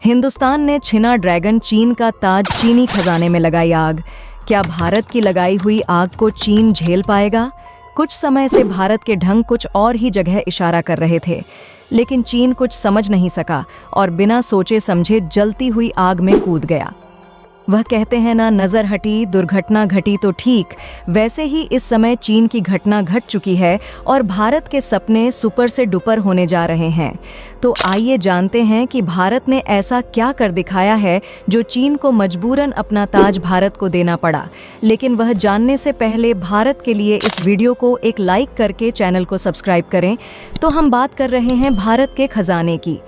हिंदुस्तान ने छिना ड्रैगन चीन का ताज, चीनी खजाने में लगाई आग। क्या भारत की लगाई हुई आग को चीन झेल पाएगा? कुछ समय से भारत के ढंग कुछ और ही जगह इशारा कर रहे थे, लेकिन चीन कुछ समझ नहीं सका और बिना सोचे समझे जलती हुई आग में कूद गया। वह कहते हैं ना, नज़र हटी दुर्घटना घटी तो ठीक, वैसे ही इस समय चीन की घटना घट चुकी है और भारत के सपने सुपर से डुपर होने जा रहे हैं। तो आइए जानते हैं कि भारत ने ऐसा क्या कर दिखाया है जो चीन को मजबूरन अपना ताज भारत को देना पड़ा। लेकिन वह जानने से पहले भारत के लिए इस वीडियो को एक लाइक करके चैनल को सब्सक्राइब करें। तो हम बात कर रहे हैं भारत के खजाने की।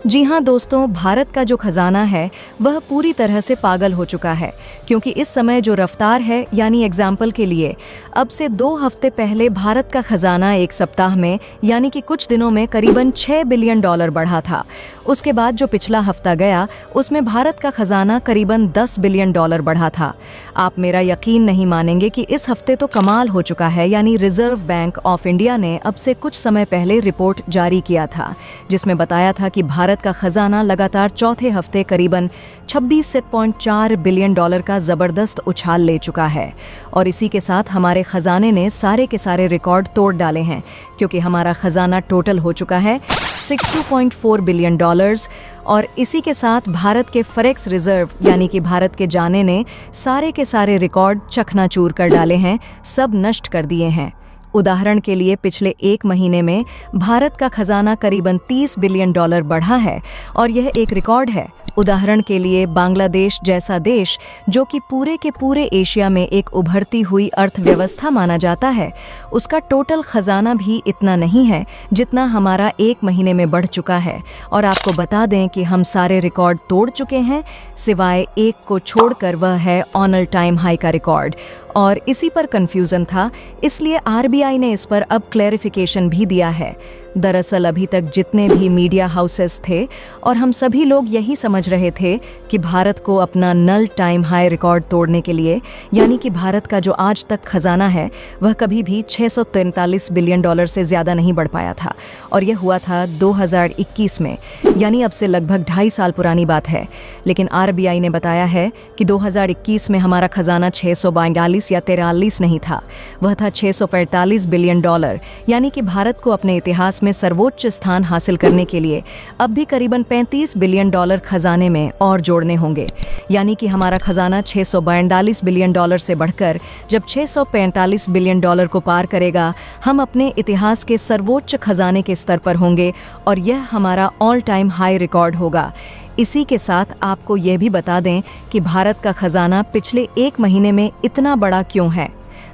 जी हाँ दोस्तों, भारत का जो खजाना है वह पूरी तरह से पागल हो चुका है, क्योंकि इस समय जो रफ्तार है, यानी एग्जाम्पल के लिए अब से 2 हफ्ते पहले भारत का खजाना एक सप्ताह में यानी कि कुछ दिनों में करीबन $6 बिलियन बढ़ा था। उसके बाद जो पिछला हफ्ता गया उसमें भारत का खजाना करीबन $10 बिलियन बढ़ा था। आप मेरा यकीन नहीं मानेंगे कि इस हफ्ते तो कमाल हो चुका है, यानी रिजर्व बैंक ऑफ इंडिया ने अब से कुछ समय पहले रिपोर्ट जारी किया था, जिसमें बताया था कि भारत का खजाना लगातार चौथे हफ्ते करीबन $26.4 बिलियन का जबरदस्त उछाल ले चुका है। और इसी के साथ हमारे खजाने ने सारे के सारे रिकॉर्ड तोड़ डाले हैं, क्योंकि हमारा खजाना टोटल हो चुका है $62.4 बिलियन। और इसी के साथ भारत के फॉरेक्स रिजर्व यानी कि भारत के जाने ने सारे के सारे रिकॉर्ड चकनाचूर कर डाले हैं, सब नष्ट कर दिए हैं। उदाहरण के लिए पिछले 1 महीने में भारत का खजाना करीबन $30 बिलियन बढ़ा है और यह एक रिकॉर्ड है। उदाहरण के लिए बांग्लादेश जैसा देश, जो कि पूरे के पूरे एशिया में एक उभरती हुई अर्थव्यवस्था माना जाता है, उसका टोटल खजाना भी इतना नहीं है जितना हमारा 1 महीने में बढ़ चुका है। और आपको बता दें कि हम सारे रिकॉर्ड तोड़ चुके हैं, सिवाय एक को छोड़कर, वह है ऑल टाइम हाई का रिकॉर्ड। और इसी पर कंफ्यूजन था, इसलिए आरबीआई ने इस पर अब क्लैरिफिकेशन भी दिया है। दरअसल अभी तक जितने भी मीडिया हाउसेस थे और हम सभी लोग यही समझ रहे थे कि भारत को अपना नल टाइम हाई रिकॉर्ड तोड़ने के लिए, यानी कि भारत का जो आज तक खजाना है वह कभी भी $643 बिलियन से ज़्यादा नहीं बढ़ पाया था। और यह हुआ था 2021 में, यानी अब से लगभग 2.5 साल पुरानी बात है। लेकिन आरबीआई ने बताया है कि 2021 में हमारा खजाना 642 या 43 नहीं था, वह था $645 बिलियन, यानी कि भारत को अपने इतिहास में सर्वोच्च स्थान हासिल करने के लिए अब भी करीबन $35 बिलियन खजाने में और जोड़ने होंगे। यानी कि हमारा खजाना $642 बिलियन से बढ़कर जब $645 बिलियन को पार करेगा, हम अपने इतिहास के सर्वोच्च खजाने के स्तर पर होंगे और यह हमारा ऑल टाइम हाई रिकॉर्ड होगा। इसी के साथ आपको यह भी बता दें कि भारत का खजाना पिछले 1 महीने में इतना बड़ा क्यों है।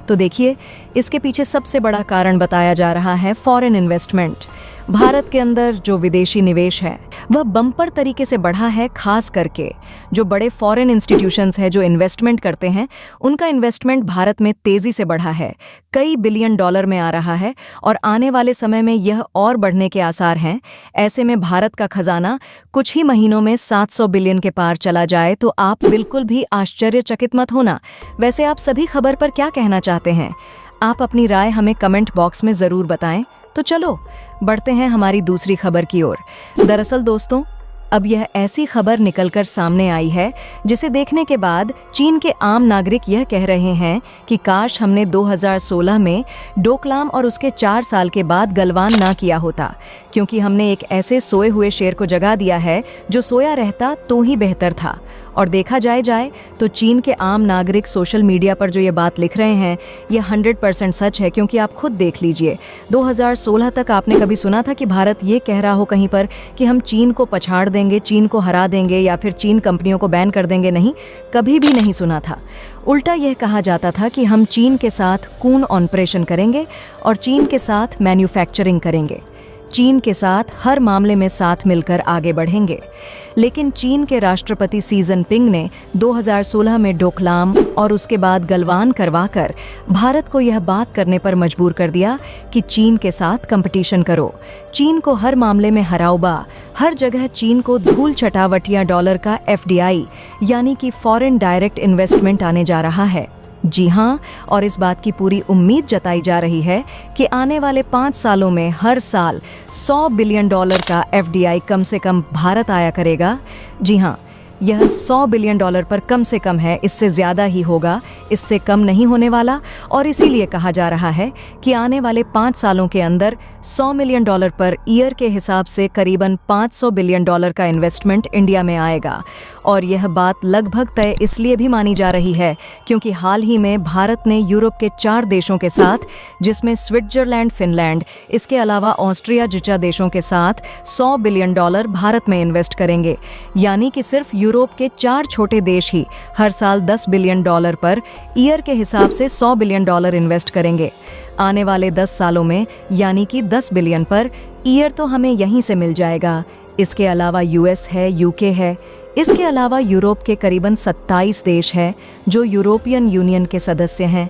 तो देखिए, इसके पीछे सबसे बड़ा कारण बताया जा रहा है फॉरेन इन्वेस्टमेंट। भारत के अंदर जो विदेशी निवेश है वह बम्पर तरीके से बढ़ा है। खास करके जो बड़े फॉरेन इंस्टीट्यूशंस हैं जो इन्वेस्टमेंट करते हैं, उनका इन्वेस्टमेंट भारत में तेजी से बढ़ा है, कई बिलियन डॉलर में आ रहा है और आने वाले समय में यह और बढ़ने के आसार हैं। ऐसे में भारत का खजाना कुछ ही महीनों में 700 बिलियन के पार चला जाए तो आप बिल्कुल भी आश्चर्यचकित मत होना। वैसे आप सभी खबर पर क्या कहना चाहते हैं? आप अपनी राय हमें कमेंट बॉक्स में ज़रूर बताएं। तो चलो बढ़ते हैं हमारी दूसरी खबर की ओर। दरअसल दोस्तों, अब यह ऐसी खबर निकलकर सामने आई है जिसे देखने के बाद चीन के आम नागरिक यह कह रहे हैं कि काश हमने 2016 में डोकलाम और उसके 4 साल के बाद गलवान ना किया होता, क्योंकि हमने एक ऐसे सोए हुए शेर को जगा दिया है जो सोया रहता तो ही बेहतर था। और देखा जाए तो चीन के आम नागरिक सोशल मीडिया पर जो ये बात लिख रहे हैं, ये 100% सच है, क्योंकि आप खुद देख लीजिए। 2016 तक आपने कभी सुना था कि भारत ये कह रहा हो कहीं पर कि हम चीन को पछाड़ देंगे, चीन को हरा देंगे या फिर चीन कंपनियों को बैन कर देंगे? नहीं, कभी भी नहीं सुना था। उल्टा यह कहा जाता था कि हम चीन के साथ कून ऑपरेशन करेंगे और चीन के साथ मैन्युफैक्चरिंग करेंगे, चीन के साथ हर मामले में साथ मिलकर आगे बढ़ेंगे। लेकिन चीन के राष्ट्रपति शी जिनपिंग ने 2016 में डोकलाम और उसके बाद गलवान करवाकर भारत को यह बात करने पर मजबूर कर दिया कि चीन के साथ कंपटीशन करो, चीन को हर मामले में हराओ बा, हर जगह चीन को धूल चटावटिया डॉलर का FDI यानी कि फॉरेन डायरेक्ट इन्वेस्टमेंट आने जा रहा है। जी हाँ, और इस बात की पूरी उम्मीद जताई जा रही है कि आने वाले 5 सालों में हर साल $100 बिलियन का FDI कम से कम भारत आया करेगा। जी हाँ, यह $100 बिलियन पर कम से कम है, इससे ज़्यादा ही होगा, इससे कम नहीं होने वाला। और इसीलिए कहा जा रहा है कि आने वाले 5 सालों के अंदर $100 मिलियन पर ईयर के हिसाब से करीबन $500 बिलियन का इन्वेस्टमेंट इंडिया में आएगा। और यह बात लगभग तय इसलिए भी मानी जा रही है क्योंकि हाल ही में भारत ने यूरोप के 4 देशों के साथ, जिसमें स्विट्जरलैंड, फिनलैंड, इसके अलावा ऑस्ट्रिया जैसे देशों के साथ $100 बिलियन भारत में इन्वेस्ट करेंगे। यानी कि सिर्फ यूरोप के 4 छोटे देश ही हर साल $10 बिलियन पर ईयर के हिसाब से $100 बिलियन इन्वेस्ट करेंगे। आने वाले 10 सालों में यानी कि 10 बिलियन पर ईयर तो हमें यहीं से मिल जाएगा। इसके अलावा US है, UK है, इसके अलावा यूरोप के करीबन 27 देश हैं जो यूरोपियन यूनियन के सदस्य हैं।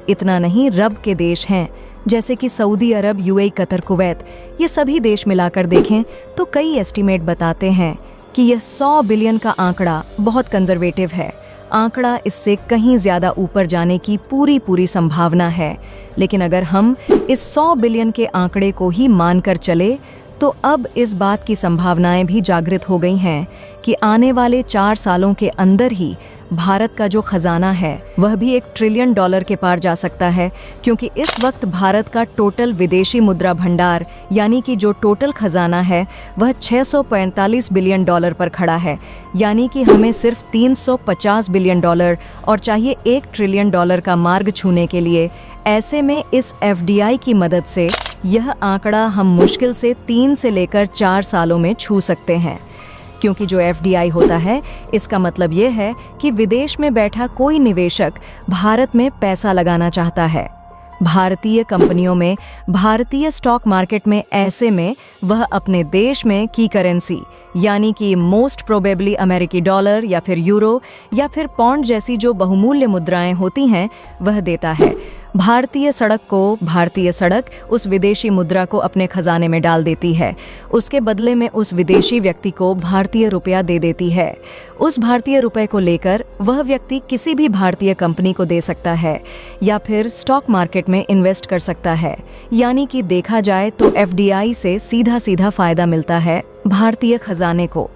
इतना नहीं, रब के देश हैं जैसे कि सऊदी अरब, UAE, कतर, कुवैत। ये सभी देश मिलाकर देखें तो कई एस्टीमेट बताते हैं कि यह $100 बिलियन का आंकड़ा बहुत कंजर्वेटिव है। आंकड़ा इससे कहीं ज़्यादा ऊपर जाने की पूरी संभावना है। लेकिन अगर हम इस $100 बिलियन के आंकड़े को ही मानकर चले तो अब इस बात की संभावनाएं भी जागृत हो गई हैं कि आने वाले 4 सालों के अंदर ही भारत का जो खजाना है वह भी $1 ट्रिलियन के पार जा सकता है, क्योंकि इस वक्त भारत का टोटल विदेशी मुद्रा भंडार यानी कि जो टोटल खजाना है वह $645 बिलियन पर खड़ा है। यानी कि हमें सिर्फ $350 बिलियन और चाहिए $1 ट्रिलियन का मार्ग छूने के लिए। ऐसे में इस FDI की मदद से यह आंकड़ा हम मुश्किल से 3 से लेकर 4 सालों में छू सकते हैं। क्योंकि जो FDI होता है इसका मतलब ये है कि विदेश में बैठा कोई निवेशक भारत में पैसा लगाना चाहता है, भारतीय कंपनियों में, भारतीय स्टॉक मार्केट में। ऐसे में वह अपने देश में की करेंसी यानी कि मोस्ट प्रोबेबली अमेरिकी डॉलर या फिर यूरो या फिर पौंड जैसी जो बहुमूल्य मुद्राएं होती हैं वह देता है। भारतीय सड़क उस विदेशी मुद्रा को अपने खजाने में डाल देती है। उसके बदले में उस विदेशी व्यक्ति को भारतीय रुपया दे देती है। उस भारतीय रुपए को लेकर वह व्यक्ति किसी भी भारतीय कंपनी को दे सकता है या फिर स्टॉक मार्केट में इन्वेस्ट कर सकता है। यानी कि देखा जाए तो FDI से सीधा फायदा मिलता है भारतीय खजाने को।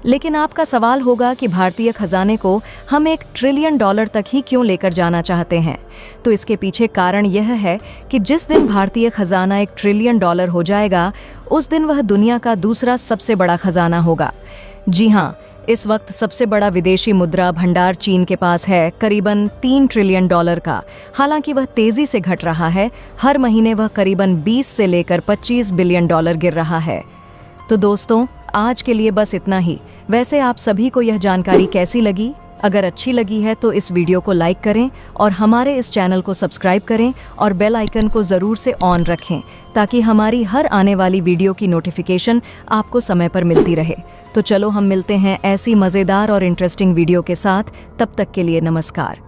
लेकिन आपका सवाल होगा कि भारतीय खजाने को हम $1 ट्रिलियन तक ही क्यों लेकर जाना चाहते हैं? तो इसके पीछे कारण यह है कि जिस दिन भारतीय खजाना $1 ट्रिलियन हो जाएगा उस दिन वह दुनिया का दूसरा सबसे बड़ा खजाना होगा। जी हाँ, इस वक्त सबसे बड़ा विदेशी मुद्रा भंडार चीन के पास है करीबन $3 ट्रिलियन का। हालांकि वह तेजी से घट रहा है, हर महीने वह करीबन 20 से लेकर $25 बिलियन गिर रहा है। तो दोस्तों, आज के लिए बस इतना ही। वैसे आप सभी को यह जानकारी कैसी लगी? अगर अच्छी लगी है तो इस वीडियो को लाइक करें और हमारे इस चैनल को सब्सक्राइब करें और बेल आइकन को ज़रूर से ऑन रखें ताकि हमारी हर आने वाली वीडियो की नोटिफिकेशन आपको समय पर मिलती रहे। तो चलो हम मिलते हैं ऐसी मज़ेदार और इंटरेस्टिंग वीडियो के साथ। तब तक के लिए नमस्कार।